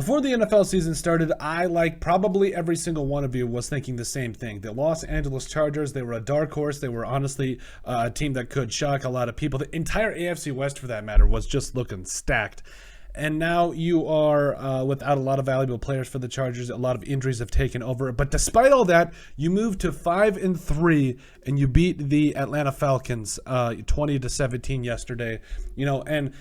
Before the NFL season started, I, like probably every single one of you, was thinking the same thing. The Los Angeles Chargers, they were a dark horse. They were honestly a team that could shock a lot of people. The entire AFC West, for that matter, was just looking stacked. And now you are without a lot of valuable players for the Chargers. A lot of injuries have taken over. But despite all that, you moved to 5-3, and you beat the Atlanta Falcons 20-17 yesterday. And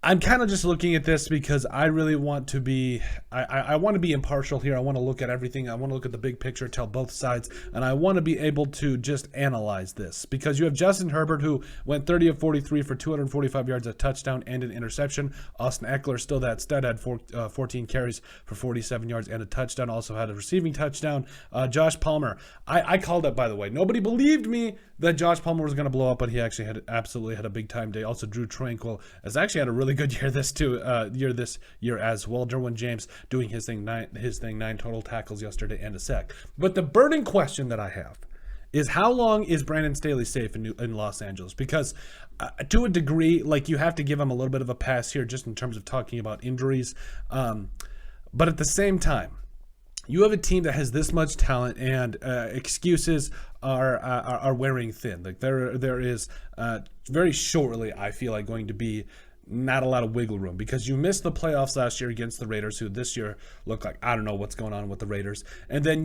I'm kind of just looking at this because I really want to be I want to be impartial here. I want to look at everything. I want to look at the big picture, tell both sides, and I want to be able to just analyze this, because you have Justin Herbert, who went 30 of 43 for 245 yards, a touchdown, and an interception. Austin Eckler, still that stud, had 14 carries for 47 yards and a touchdown, also had a receiving touchdown. Josh Palmer, I called it, by the way. Nobody believed me that Josh Palmer was going to blow up, but he actually absolutely had a big time day. Also, Drew Tranquil has actually had a really good year this year as well. Derwin James doing his thing, 9 total tackles yesterday and a sack. But the burning question that I have is, how long is Brandon Staley safe in Los Angeles? Because to a degree, like, you have to give him a little bit of a pass here just in terms of talking about injuries. But at the same time, you have a team that has this much talent, and excuses are wearing thin. Like, there is very shortly, I feel like, going to be not a lot of wiggle room, because you missed the playoffs last year against the Raiders, who this year look like, I don't know what's going on with the Raiders. And then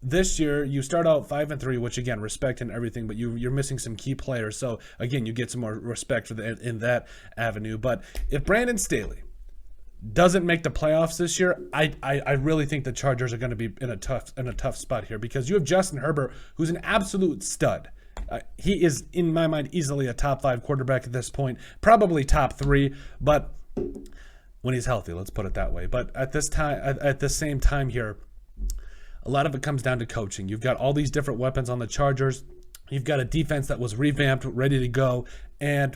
this year you start out 5-3, which, again, respect and everything, but you're missing some key players. So again, you get some more respect in that avenue. But if Brandon Staley doesn't make the playoffs this year, I really think the Chargers are going to be in a tough spot here, because you have Justin Herbert, who's an absolute stud. He is, in my mind, easily a top 5 quarterback at this point, probably top 3, but when he's healthy, let's put it that way. But at the same time here, a lot of it comes down to coaching. You've got all these different weapons on the Chargers. You've got a defense that was revamped, ready to go, and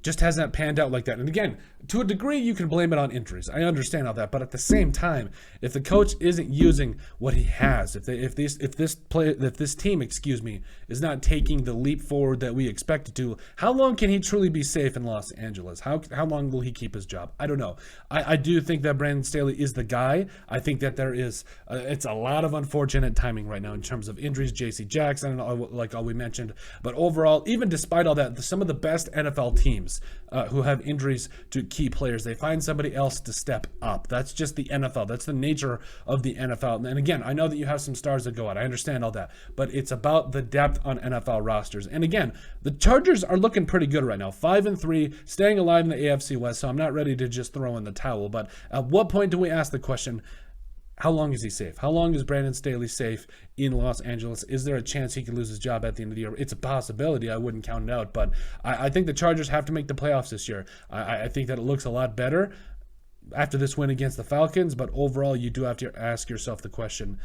just hasn't panned out like that. And again, to a degree, you can blame it on injuries. I understand all that, but at the same time, if the coach isn't using what he has, if this team, is not taking the leap forward that we expect it to, how long can he truly be safe in Los Angeles? How long will he keep his job? I don't know. I do think that Brandon Staley is the guy. I think that there is it's a lot of unfortunate timing right now in terms of injuries. J.C. Jackson, like all we mentioned, but overall, even despite all that, some of the best NFL teams who have injuries to key players, they find somebody else to step up. That's just the NFL. That's the nature of the NFL. And again, I know that you have some stars that go out. I understand all that, but it's about the depth on NFL rosters. And again, the Chargers are looking pretty good right now, 5-3, staying alive in the AFC West. So I'm not ready to just throw in the towel. But at what point do we ask the question, how long is he safe? How long is Brandon Staley safe in Los Angeles? Is there a chance he could lose his job at the end of the year? It's a possibility. I wouldn't count it out. But I think the Chargers have to make the playoffs this year. I think that it looks a lot better after this win against the Falcons, but overall, you do have to ask yourself the question,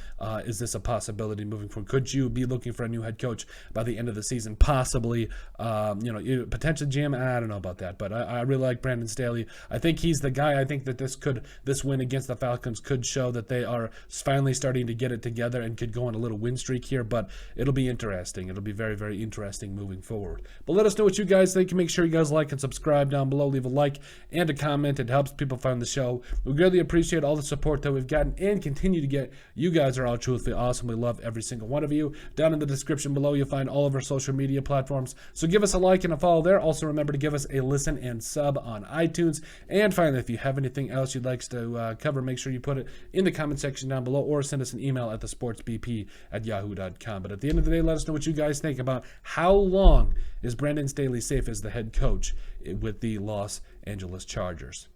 is this a possibility moving forward? Could you be looking for a new head coach by the end of the season? Possibly, potentially GM. I don't know about that, but I really like Brandon Staley. I think he's the guy. I think that this win against the Falcons could show that they are finally starting to get it together and could go on a little win streak here, but it'll be interesting. It'll be very, very interesting moving forward. But let us know what you guys think. Make sure you guys like and subscribe down below. Leave a like and a comment. It helps people find the show. We greatly appreciate all the support that we've gotten and continue to get. You guys are all truthfully awesome. We love every single one of you. Down in the description below, you'll find all of our social media platforms. So give us a like and a follow there. Also, remember to give us a listen and sub on iTunes. And finally, if you have anything else you'd like us to cover, make sure you put it in the comment section down below, or send us an email at thesportsbp@yahoo.com. But at the end of the day, let us know what you guys think about how long is Brandon Staley safe as the head coach with the Los Angeles Chargers.